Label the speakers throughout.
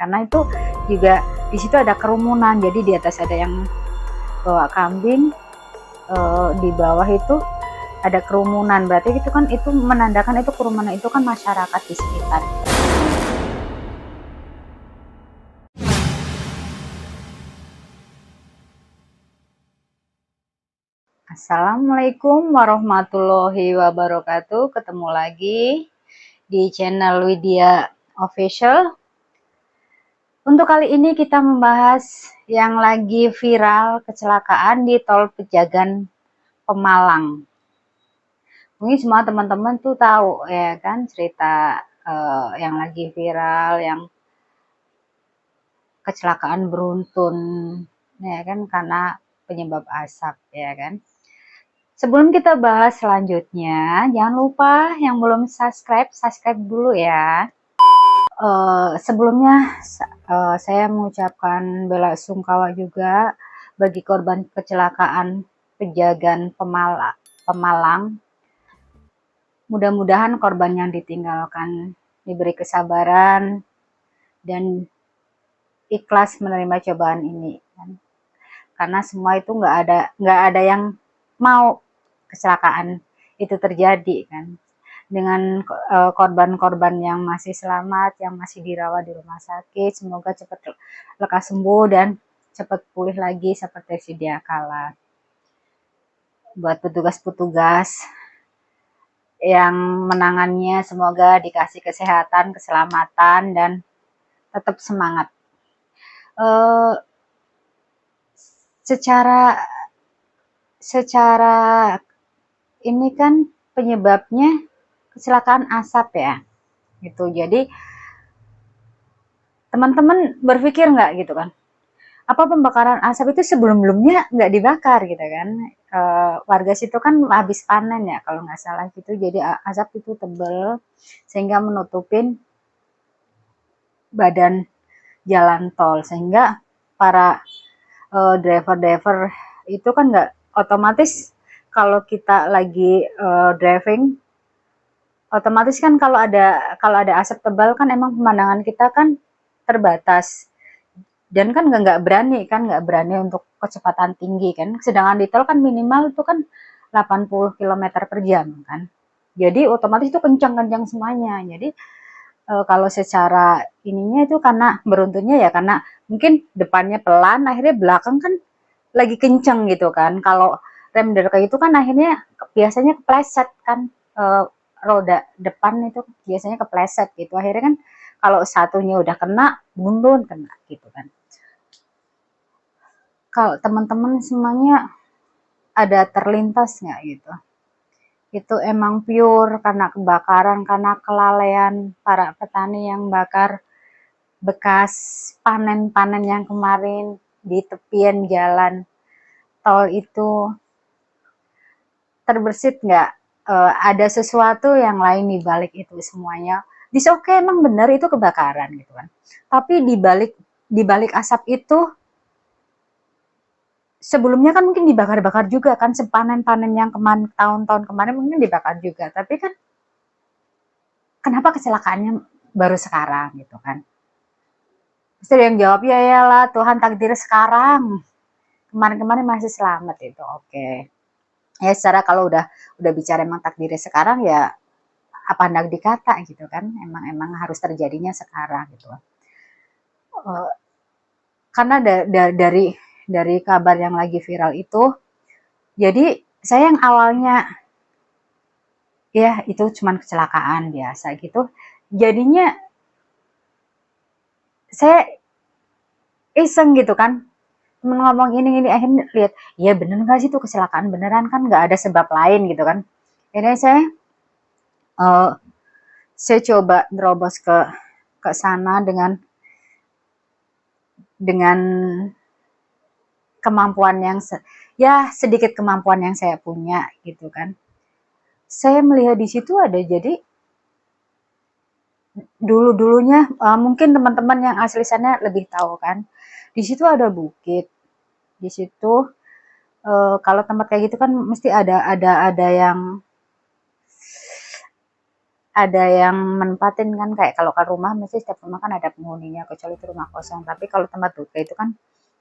Speaker 1: Karena itu juga di situ ada kerumunan, jadi di atas ada yang bawa kambing, di bawah itu ada kerumunan, berarti itu kan itu menandakan itu kerumunan itu kan masyarakat di sekitar. Assalamualaikum warahmatullahi wabarakatuh. Ketemu lagi di channel Widya Official. Untuk kali ini kita membahas yang lagi viral kecelakaan di Tol Pejagan Pemalang. Mungkin semua teman-teman tuh tahu ya kan cerita yang lagi viral, yang kecelakaan beruntun ya kan karena penyebab asap ya kan. Sebelum kita bahas selanjutnya, jangan lupa yang belum subscribe dulu ya. Sebelumnya saya mengucapkan bela sungkawa juga bagi korban kecelakaan Pejagan Pemalang. Mudah-mudahan korban yang ditinggalkan diberi kesabaran dan ikhlas menerima cobaan ini. Karena semua itu nggak ada yang mau kecelakaan itu terjadi kan. Dengan korban-korban yang masih selamat, yang masih dirawat di rumah sakit, semoga cepat lekas sembuh dan cepat pulih lagi seperti sedia kala. Buat petugas-petugas yang menangannya, semoga dikasih kesehatan, keselamatan, dan tetap semangat. Secara ini kan penyebabnya kecelakaan asap ya gitu. Jadi teman-teman berpikir nggak gitu kan, apa pembakaran asap itu sebelum-sebelumnya nggak dibakar gitu kan. Warga situ kan habis panen ya kalau nggak salah gitu, jadi asap itu tebel sehingga menutupin badan jalan tol, sehingga para driver-driver itu kan nggak otomatis. Kalau kita lagi driving, otomatis kan kalau ada asap tebal kan emang pemandangan kita kan terbatas, dan kan nggak berani untuk kecepatan tinggi kan, sedangkan di tol kan minimal itu kan 80 km per jam kan, jadi otomatis itu kencang-kencang semuanya. Jadi kalau secara ininya itu karena beruntunnya ya karena mungkin depannya pelan, akhirnya belakang kan lagi kenceng gitu kan. Kalau rem kayak itu kan akhirnya biasanya kepleset kan, roda depan itu biasanya kepleset gitu. Akhirnya kan kalau satunya udah kena, bundun kena gitu kan. Kalau teman-teman semuanya ada terlintas nggak gitu? Itu emang pure karena kebakaran, karena kelalaian para petani yang bakar bekas panen-panen yang kemarin di tepian jalan tol itu. Terbersit nggak ada sesuatu yang lain di balik itu semuanya. Oke, emang benar itu kebakaran gitu kan. Tapi di balik asap itu sebelumnya kan mungkin dibakar-bakar juga kan, sepanen-panen yang kemarin tahun-tahun kemarin mungkin dibakar juga. Tapi kan kenapa kecelakaannya baru sekarang gitu kan? Pasti ada yang jawab ya iyalah Tuhan takdir sekarang. Kemarin-kemarin masih selamat itu. Oke. Ya secara kalau udah bicara emang takdirnya sekarang ya apa hendak dikata gitu kan, emang harus terjadinya sekarang gitu. Karena dari kabar yang lagi viral itu, jadi saya yang awalnya ya itu cuman kecelakaan biasa gitu, jadinya saya iseng gitu kan, temen ngomong ini akhirnya lihat ya bener nggak sih itu kecelakaan beneran kan, nggak ada sebab lain gitu kan. Akhirnya uh, saya coba nerobos ke sana dengan kemampuan yang ya sedikit kemampuan yang saya punya gitu kan. Saya melihat di situ ada, jadi dulunya mungkin teman-teman yang asli sana lebih tahu kan. Di situ ada bukit. Di situ kalau tempat kayak gitu kan mesti ada yang ada yang menempatin kan, kayak kalau ke rumah mesti setiap rumah kan ada penghuninya, kecuali itu rumah kosong. Tapi kalau tempat duka itu kan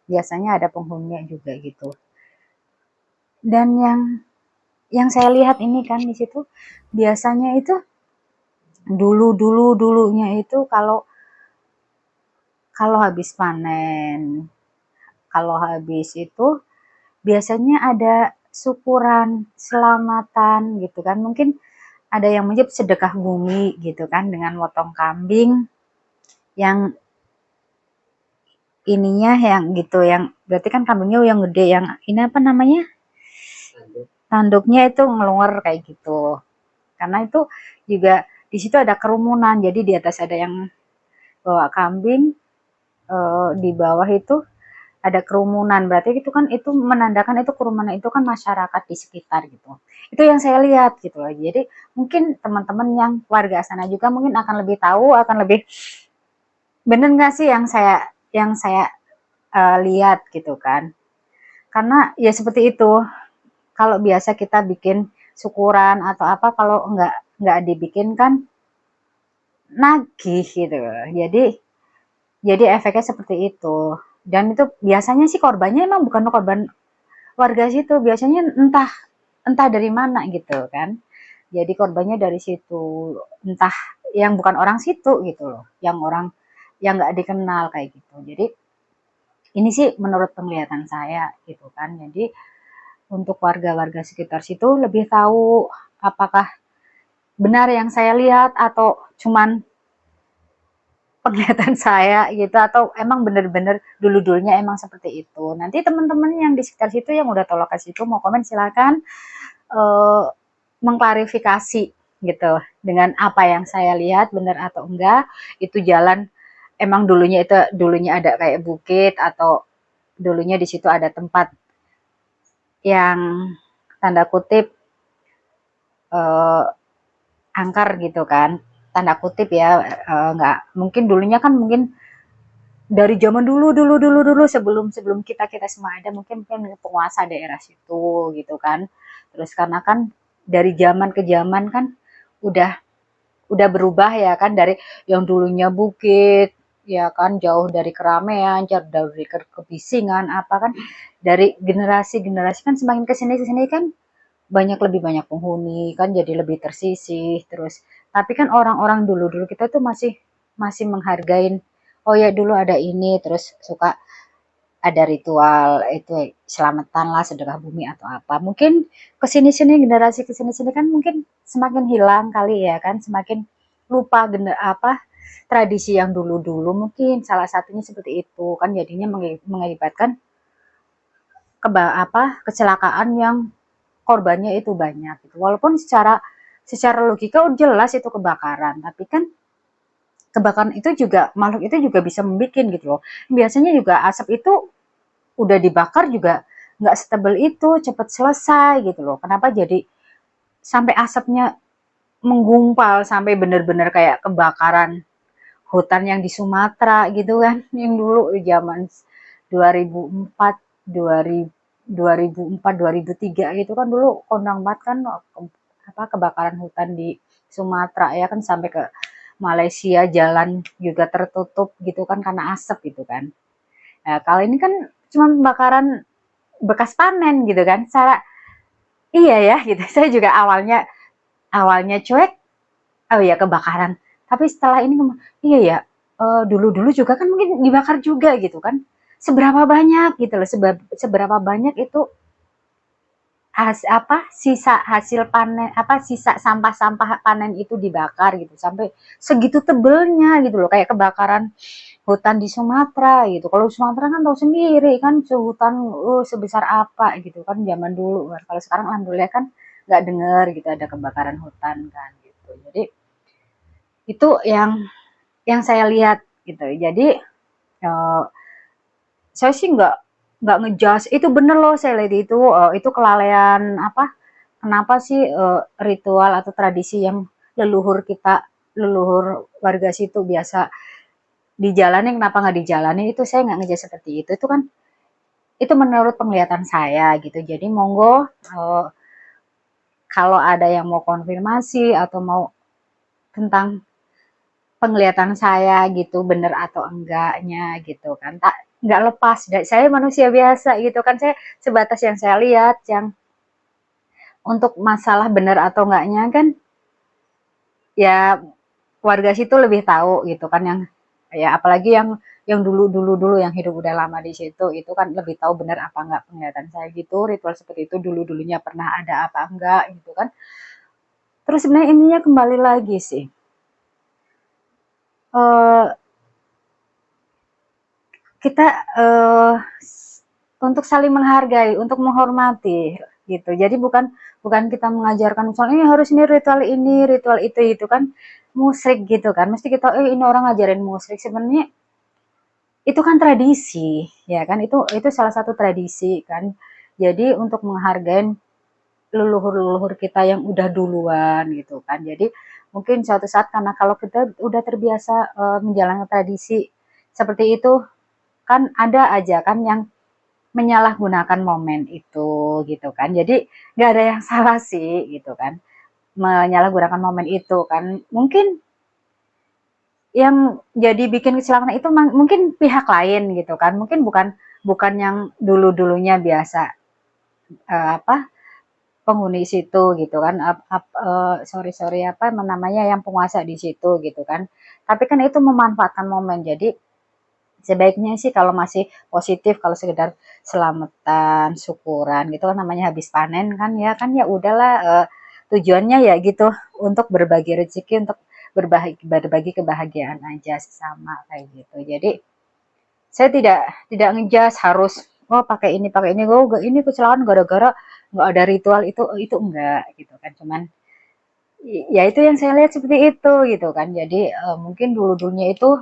Speaker 1: biasanya ada penghuninya juga gitu. Dan yang saya lihat ini kan di situ biasanya itu dulunya itu kalau kalau habis panen, kalau habis itu biasanya ada syukuran, selamatan gitu kan. Mungkin ada yang menyebut sedekah bumi gitu kan, dengan motong kambing yang ininya yang gitu, yang berarti kan kambingnya yang gede, yang ini apa namanya, tanduknya itu ngeluar kayak gitu. Karena itu juga di situ ada kerumunan, jadi di atas ada yang bawa kambing, di bawah itu ada kerumunan, berarti itu kan itu menandakan itu kerumunan itu kan masyarakat di sekitar gitu. Itu yang saya lihat gitu loh. Jadi mungkin teman-teman yang warga sana juga mungkin akan lebih tahu, akan lebih bener nggak sih yang saya lihat gitu kan. Karena ya seperti itu. Kalau biasa kita bikin syukuran atau apa, kalau nggak dibikin kan nagih gitu. Jadi efeknya seperti itu. Dan itu biasanya sih korbannya emang bukan korban warga situ, biasanya entah entah dari mana gitu kan. Jadi korbannya dari situ, entah yang bukan orang situ gitu loh, yang orang yang nggak dikenal kayak gitu. Jadi ini sih menurut penglihatan saya gitu kan. Jadi untuk warga-warga sekitar situ lebih tahu apakah benar yang saya lihat atau cuman penglihatan saya gitu, atau emang bener-bener dulu-dulunya emang seperti itu. Nanti teman-teman yang di sekitar situ yang udah tahu lokasi itu mau komen silakan uh, mengklarifikasi gitu dengan apa yang saya lihat benar atau enggak, itu jalan emang dulunya ada kayak bukit, atau dulunya di situ ada tempat yang tanda kutip uh, angker gitu kan, tanda kutip ya, nggak mungkin dulunya kan, mungkin dari zaman dulu sebelum sebelum kita semua ada, mungkin penguasa daerah situ gitu kan. Terus karena kan dari zaman ke zaman kan udah udah berubah ya kan, dari yang dulunya bukit ya kan, jauh dari keramaian, jauh dari kebisingan apa kan, dari generasi kan semakin kesini kan lebih banyak penghuni kan, jadi lebih tersisih. Terus tapi kan orang-orang dulu kita tuh masih masih menghargain, oh ya dulu ada ini, terus suka ada ritual itu selamatan lah, sedekah bumi atau apa. Mungkin kesini-sini, generasi kesini-sini kan mungkin semakin hilang kali ya kan, semakin lupa apa tradisi yang dulu-dulu, mungkin salah satunya seperti itu kan, jadinya mengakibatkan kecelakaan yang korbannya itu banyak gitu. Walaupun secara logika udah jelas itu kebakaran, tapi kan kebakaran itu juga makhluk itu juga bisa membuat gitu loh. Biasanya juga asap itu udah dibakar juga nggak setebal itu, cepet selesai gitu loh. Kenapa jadi sampai asapnya menggumpal sampai bener-bener kayak kebakaran hutan yang di Sumatera gitu kan, yang dulu zaman 2004, 2000, 2004, 2003 gitu kan, dulu kondang banget kan apa kebakaran hutan di Sumatera ya kan, sampai ke Malaysia jalan juga tertutup gitu kan karena asap gitu kan. Nah, kalau ini kan cuma kebakaran bekas panen gitu kan. Iya ya gitu. Saya juga awalnya awalnya cuek, oh ya kebakaran. Tapi setelah ini iya ya, dulu-dulu juga kan mungkin dibakar juga gitu kan. Seberapa banyak gitu loh, seberapa banyak itu sisa hasil panen, sisa sampah-sampah panen itu dibakar gitu, sampai segitu tebelnya gitu loh, kayak kebakaran hutan di Sumatera gitu. Kalau Sumatera kan tahu sendiri kan hutan sebesar apa gitu kan zaman dulu. Kalau sekarang alhamdulillah kan nggak dengar gitu ada kebakaran hutan kan gitu. Jadi itu yang saya lihat gitu. Jadi eh, saya sih nggak ngejudge itu bener loh, saya lihat itu kelalaian apa, kenapa sih ritual atau tradisi yang leluhur warga situ biasa dijalani, kenapa nggak dijalani, itu saya nggak ngejudge seperti itu kan itu menurut penglihatan saya gitu. Jadi monggo kalau ada yang mau konfirmasi atau mau tentang penglihatan saya gitu, bener atau enggaknya gitu kan. Tak nggak lepas, saya manusia biasa gitu kan, saya sebatas yang saya lihat, yang untuk masalah bener atau enggaknya kan ya warga situ lebih tahu gitu kan, yang ya apalagi yang dulu yang hidup udah lama di situ itu kan lebih tahu benar apa enggak penglihatan saya gitu, ritual seperti itu dulunya pernah ada apa enggak gitu kan. Terus sebenarnya ininya kembali lagi sih, eh, kita untuk saling menghargai, untuk menghormati gitu. Jadi bukan bukan kita mengajarkan misalnya harus ini, ritual itu kan musrik gitu kan. Mesti kita ini orang ngajarin musrik. Sebenarnya itu kan tradisi, ya kan? Itu salah satu tradisi kan. Jadi untuk menghargai leluhur-leluhur kita yang udah duluan gitu kan. Jadi mungkin suatu saat karena kalau kita udah terbiasa menjalankan tradisi seperti itu, kan ada aja kan yang menyalahgunakan momen itu gitu kan. Jadi nggak ada yang salah sih gitu kan. Menyalahgunakan momen itu kan. Mungkin yang jadi bikin kecelakaan itu mungkin pihak lain gitu kan. Mungkin bukan bukan yang dulu-dulunya biasa apa penghuni situ gitu kan. Sorry apa namanya yang penguasa di situ gitu kan. Tapi kan itu memanfaatkan momen. Jadi sebaiknya sih kalau masih positif, kalau sekedar selamatan, syukuran gitu kan namanya habis panen kan ya udahlah tujuannya ya gitu untuk berbagi rezeki, untuk berbagi kebahagiaan aja sesama kayak gitu. Jadi saya tidak ngejas harus oh pakai ini oh ini kecelakaan gara-gara nggak ada ritual itu enggak gitu kan, cuman ya itu yang saya lihat seperti itu gitu kan. Jadi mungkin dulu-dulunya itu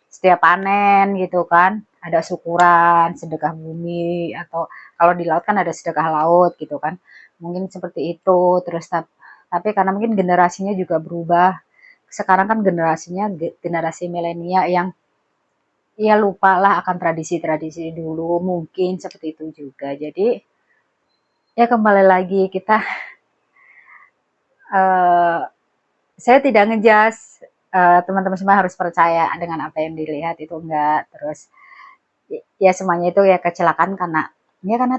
Speaker 1: setiap panen gitu kan ada syukuran, sedekah bumi, atau kalau di laut kan ada sedekah laut gitu kan. Mungkin seperti itu. Terus tapi karena mungkin generasinya juga berubah. Sekarang kan generasinya generasi milenial yang ya lupa lah akan tradisi-tradisi dulu, mungkin seperti itu juga. Jadi ya kembali lagi kita eh, saya tidak ngejas teman-teman semua harus percaya dengan apa yang dilihat itu enggak. Terus ya semuanya itu ya kecelakaan karena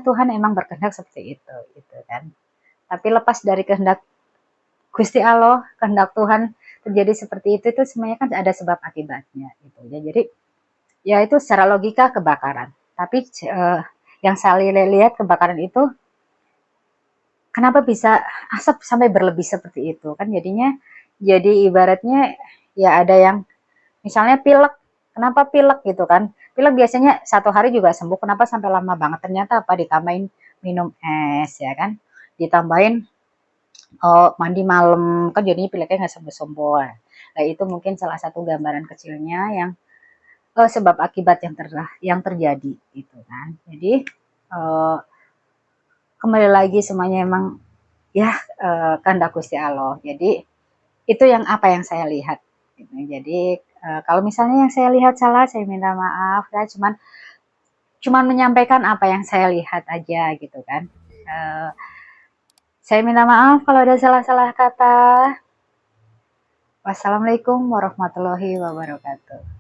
Speaker 1: Tuhan emang berkehendak seperti itu gitu kan. Tapi lepas dari kehendak Gusti Allah, kehendak Tuhan terjadi seperti itu semuanya kan ada sebab akibatnya gitu ya. Jadi ya itu secara logika kebakaran. Tapi yang saya lihat kebakaran itu kenapa bisa asap sampai berlebih seperti itu kan, jadinya jadi ibaratnya ya ada yang misalnya pilek, kenapa pilek gitu kan? Pilek biasanya 1 hari juga sembuh, kenapa sampai lama banget? Ternyata apa? Ditambahin minum es ya kan? Ditambahin mandi malam kan jadinya pileknya nggak sembuh-sembuh. Nah itu mungkin salah satu gambaran kecilnya yang sebab akibat yang terjadi gitu kan. Jadi kembali lagi semuanya emang ya kehendak Gusti Allah. Jadi itu yang apa yang saya lihat. Gitu. Jadi kalau misalnya yang saya lihat salah, saya minta maaf. Saya cuman menyampaikan apa yang saya lihat aja gitu kan. Uh, saya minta maaf kalau ada salah-salah kata. Wassalamualaikum warahmatullahi wabarakatuh.